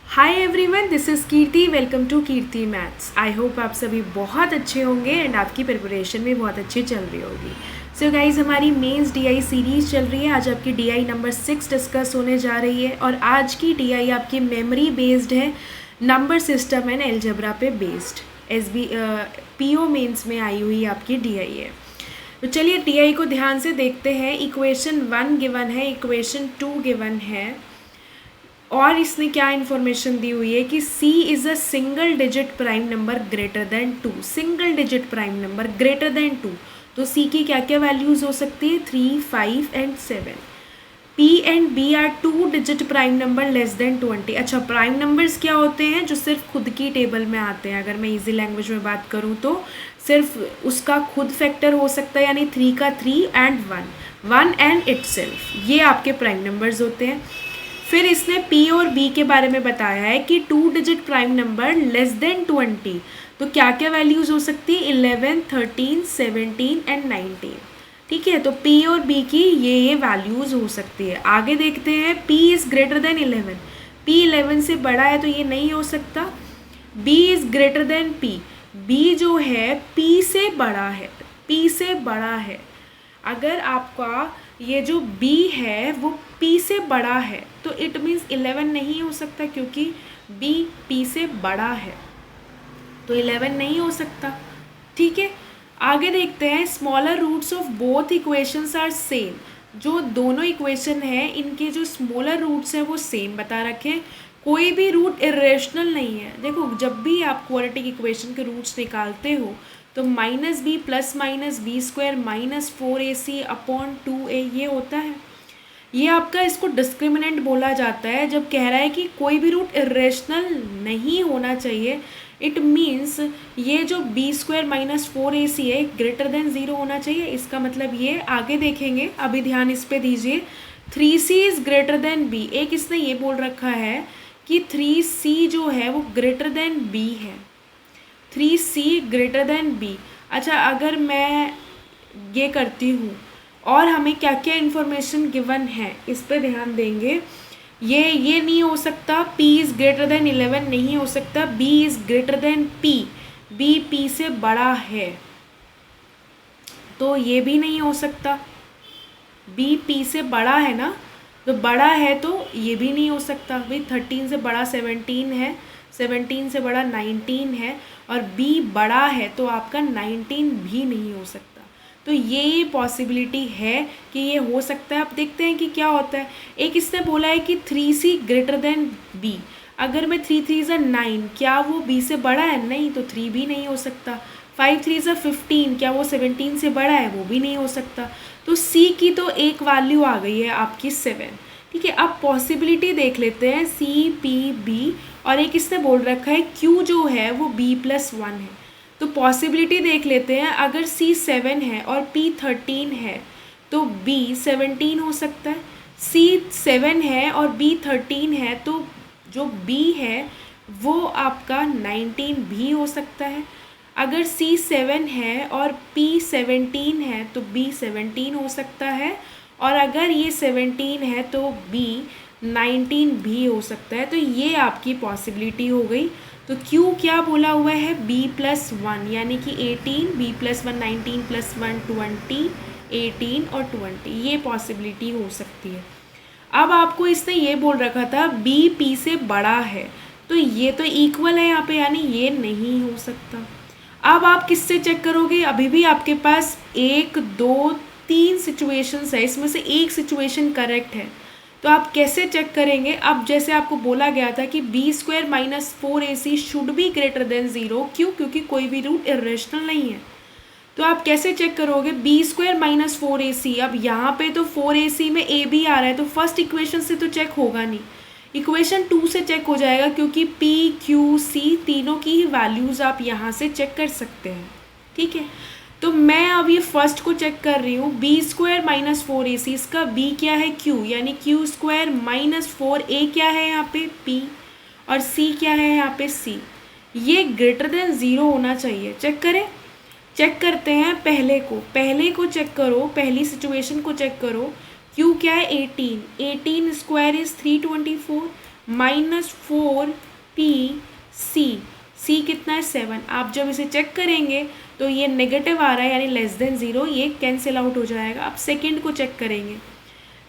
Hi everyone, this is Kirti. Welcome to Kirti maths. I hope आप सभी बहुत अच्छे होंगे एंड आपकी प्रिपरेशन भी बहुत अच्छी चल रही होगी। सो गाइज, हमारी मेंस डीआई सीरीज़ चल रही है। आज आपकी डीआई नंबर 6 डिस्कस होने जा रही है और आज की डीआई आपकी मेमोरी बेस्ड है, नंबर सिस्टम एंड एल्जेब्रा पे बेस्ड। पीओ मेंस में आई हुई आपकी डीआई है। तो चलिए डीआई को ध्यान से देखते हैं। इक्वेशन 1 गिवन है, इक्वेशन 2 गिवन है और इसने क्या इन्फॉर्मेशन दी हुई है कि C is a single digit prime number greater than 2। Single digit prime number greater than 2, तो C की क्या क्या वैल्यूज़ हो सकती है? 3, 5 and 7। P and B are 2 digit prime number less than 20। अच्छा, प्राइम नंबर्स क्या होते हैं? जो सिर्फ खुद की टेबल में आते हैं। अगर मैं इजी लैंग्वेज में बात करूँ तो सिर्फ उसका खुद फैक्टर हो सकता है, यानी 3 का 3 एंड 1 एंड इटसेल्फ, ये आपके प्राइम नंबर्स होते हैं। फिर इसने P और B के बारे में बताया है कि 2 digit prime number less than 20, तो क्या क्या वैल्यूज़ हो सकती है? 11, 13, 17 एंड 19। ठीक है, तो P और B की ये वैल्यूज़ हो सकती है। आगे देखते हैं, P is greater than 11। P 11 से बड़ा है तो ये नहीं हो सकता। B is greater than P। B जो है P से बड़ा है, P से बड़ा है। अगर आपका ये जो B है वो P से बड़ा है तो इट मीन्स 11 नहीं हो सकता, क्योंकि B P से बड़ा है, तो 11 नहीं हो सकता। ठीक है, आगे देखते हैं। Smaller roots of both equations are same. जो दोनों इक्वेशन है इनके जो स्मॉलर रूट्स हैं वो सेम बता रखे। कोई भी रूट इरेशनल नहीं है। देखो, जब भी आप क्वाड्रेटिक इक्वेशन के रूट्स निकालते हो तो -b plus minus b square minus 4ac upon 2a ये होता है। ये आपका, इसको डिस्क्रिमिनेंट बोला जाता है जब कह रहा है कि कोई भी रूट इरेशनल नहीं होना चाहिए। इट मीन्स ये जो बी स्क्वायर माइनस 4ac है ग्रेटर देन 0 होना चाहिए। इसका मतलब ये आगे देखेंगे, अभी ध्यान इस पे दीजिए। 3c is greater than b। एक इसने ये बोल रखा है कि 3c जो है वो ग्रेटर देन b है। 3c greater than b। अच्छा, अगर मैं ये करती हूँ और हमें क्या क्या इन्फॉर्मेशन गिवन है इस पे ध्यान देंगे। ये नहीं हो सकता। P इज़ ग्रेटर देन 11 नहीं हो सकता। B is greater than P। B P से बड़ा है तो ये भी नहीं हो सकता। B P से बड़ा है ना, तो बड़ा है तो ये भी नहीं हो सकता। भाई 13 से बड़ा 17 है, 17 से बड़ा 19 है और B बड़ा है तो आपका 19 भी नहीं हो सकता। तो ये पॉसिबिलिटी है कि ये हो सकता है। अब देखते हैं कि क्या होता है। एक इसने बोला है कि 3c ग्रेटर देन b। अगर मैं 3 3 ज़ा 9, क्या वो b से बड़ा है? नहीं, तो 3 भी नहीं हो सकता। 5 3 ज़ा 15, क्या वो 17 से बड़ा है? वो भी नहीं हो सकता। तो c की तो एक वैल्यू आ गई है आपकी 7। ठीक है, अब पॉसिबिलिटी देख लेते हैं c p b। और एक इसने बोल रखा है q जो है वो b प्लस 1 है। तो पॉसिबिलिटी देख लेते हैं। अगर C 7 है और P 13 है तो B 17 हो सकता है। C 7 है और B 13 है तो जो B है वो आपका 19 भी हो सकता है। अगर C 7 है और P 17 है तो B 17 हो सकता है। और अगर ये 17 है तो B 19 भी हो सकता है। तो ये आपकी पॉसिबिलिटी हो गई। तो Q क्या बोला हुआ है? B प्लस 1, यानी कि 18, B प्लस 1 19 प्लस 1 20, 18 और 20, ये पॉसिबिलिटी हो सकती है। अब आपको इसने ये बोल रखा था B P से बड़ा है, तो ये तो इक्वल है यहाँ पे, यानी ये नहीं हो सकता। अब आप किससे चेक करोगे? अभी भी आपके पास 1 2 3 सिचुएशंस है, इसमें से एक सिचुएशन करेक्ट है। तो आप कैसे चेक करेंगे? अब जैसे आपको बोला गया था कि b square minus 4ac should be greater than 0। क्यों? क्योंकि कोई भी रूट इरेशनल नहीं है। तो आप कैसे चेक करोगे? B square minus 4ac। अब यहाँ पे तो 4ac में a भी आ रहा है, तो फर्स्ट इक्वेशन से तो चेक होगा नहीं, इक्वेशन 2 से चेक हो जाएगा, क्योंकि p q c तीनों की ही वैल्यूज़ आप यहाँ से चेक कर सकते हैं। ठीक है, तो मैं अब ये फर्स्ट को चेक कर रही हूँ। बी स्क्वायर माइनस 4ac, इसका b क्या है? q, यानी q स्क्वायर माइनस 4a क्या है यहाँ पे? p, और c क्या है यहाँ पे? c। ये ग्रेटर देन 0 होना चाहिए। चेक करें, चेक करते हैं पहले को चेक करो, पहली सिचुएशन को चेक करो। q क्या है? 18, 18 स्क्वायर इज 324 -4PC, C कितना है 7। आप जब इसे चेक करेंगे तो ये नेगेटिव आ रहा है यानी लेस देन 0, ये कैंसिल आउट हो जाएगा। अब सेकेंड को चेक करेंगे,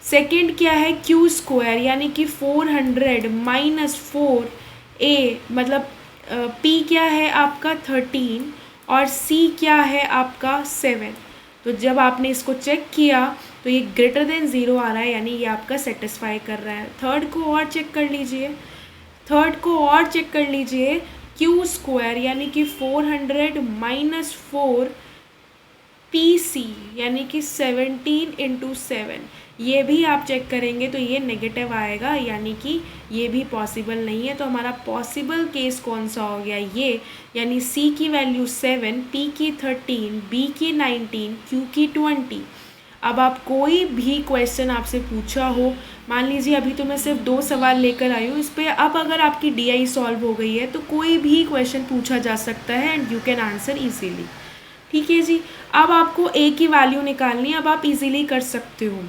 सेकेंड क्या है क्यू स्क्वायर यानी कि 400 माइनस 4A, मतलब P क्या है आपका 13 और C क्या है आपका 7। तो जब आपने इसको चेक किया तो ये ग्रेटर देन 0 आ रहा है यानी ये आपका सेटिस्फाई कर रहा है। थर्ड को और चेक कर लीजिए, क्यू स्क्वायर यानी कि 400 माइनस 4PC यानी कि 17 इंटू 7, ये भी आप चेक करेंगे तो ये नेगेटिव आएगा यानी कि ये भी पॉसिबल नहीं है। तो हमारा पॉसिबल केस कौन सा हो गया, ये यानी C की वैल्यू 7, P की 13, B की 19, Q की 20। अब आप कोई भी क्वेश्चन आपसे पूछा हो, मान लीजिए अभी तो मैं सिर्फ 2 सवाल लेकर आई हूँ इस पर, अब अगर आपकी DI सॉल्व हो गई है तो कोई भी क्वेश्चन पूछा जा सकता है and you can answer easily. ठीक है जी। अब आपको A की वैल्यू निकालनी है, अब आप इजीली कर सकते हो।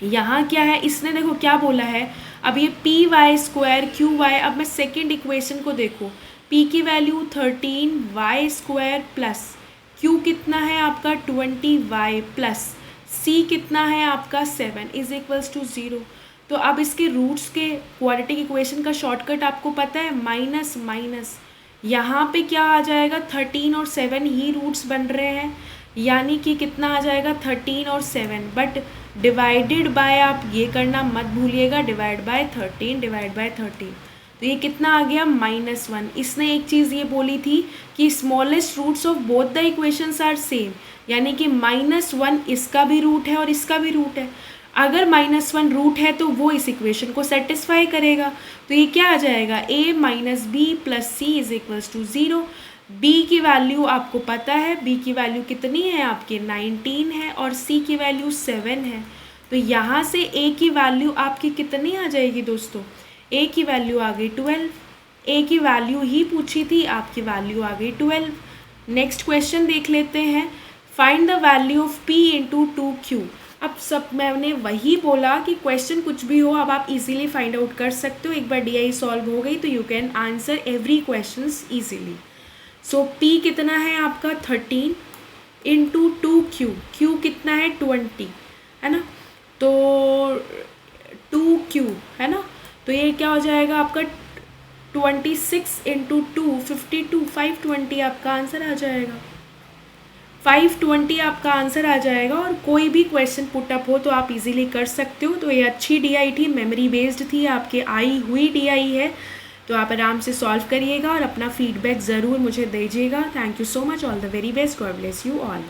यहाँ क्या है, इसने देखो क्या बोला है, अब ये PY स्क्वायर QY, अब मैं सेकेंड इक्वेशन को देखो, P की value 13 Y square plus Q कितना है आपका 20Y प्लस C कितना है आपका 7 इज इक्वल्स टू 0। तो अब इसके रूट्स के क्वाड्रेटिक इक्वेशन का शॉर्टकट आपको पता है, माइनस माइनस, यहाँ पे क्या आ जाएगा 13 और 7 ही रूट्स बन रहे हैं यानी कि कितना आ जाएगा 13 और 7, बट डिवाइडेड बाय आप ये करना मत भूलिएगा, डिवाइड बाय 13। तो ये कितना आ गया -1। इसने एक चीज़ ये बोली थी कि smallest roots of both the equations are same, यानी कि -1 इसका भी रूट है और इसका भी रूट है। अगर -1 रूट है तो वो इस इक्वेशन को सेटिस्फाई करेगा। तो ये क्या आ जाएगा, A minus b plus C is equals to 0। B की वैल्यू आपको पता है, B की वैल्यू कितनी है आपके 19 है और C की वैल्यू 7 है। तो यहाँ से A की वैल्यू आपकी कितनी आ जाएगी दोस्तों, A की वैल्यू आ गई 12। A की वैल्यू ही पूछी थी, आपकी वैल्यू आ गई 12। नेक्स्ट क्वेश्चन देख लेते हैं, find the value of P into 2Q। अब सब मैंने वही बोला कि क्वेश्चन कुछ भी हो अब आप इजीली फाइंड आउट कर सकते हो। एक बार DI सॉल्व हो गई तो you can answer every questions easily. So P कितना है आपका 13 इंटू 2Q, Q कितना है 20 है ना, तो 2Q है ना, तो ये क्या हो जाएगा आपका 26 इंटू 2 52, 520 आपका आंसर आ जाएगा। 520 आपका आंसर आ जाएगा। और कोई भी क्वेश्चन पुटअप हो तो आप इजीली कर सकते हो। तो ये अच्छी DI थी, मेमोरी बेस्ड थी, आपके आई हुई DI है, तो आप आराम से सॉल्व करिएगा और अपना फीडबैक ज़रूर मुझे दीजिएगा। Thank you so much, all the very best, God bless you all.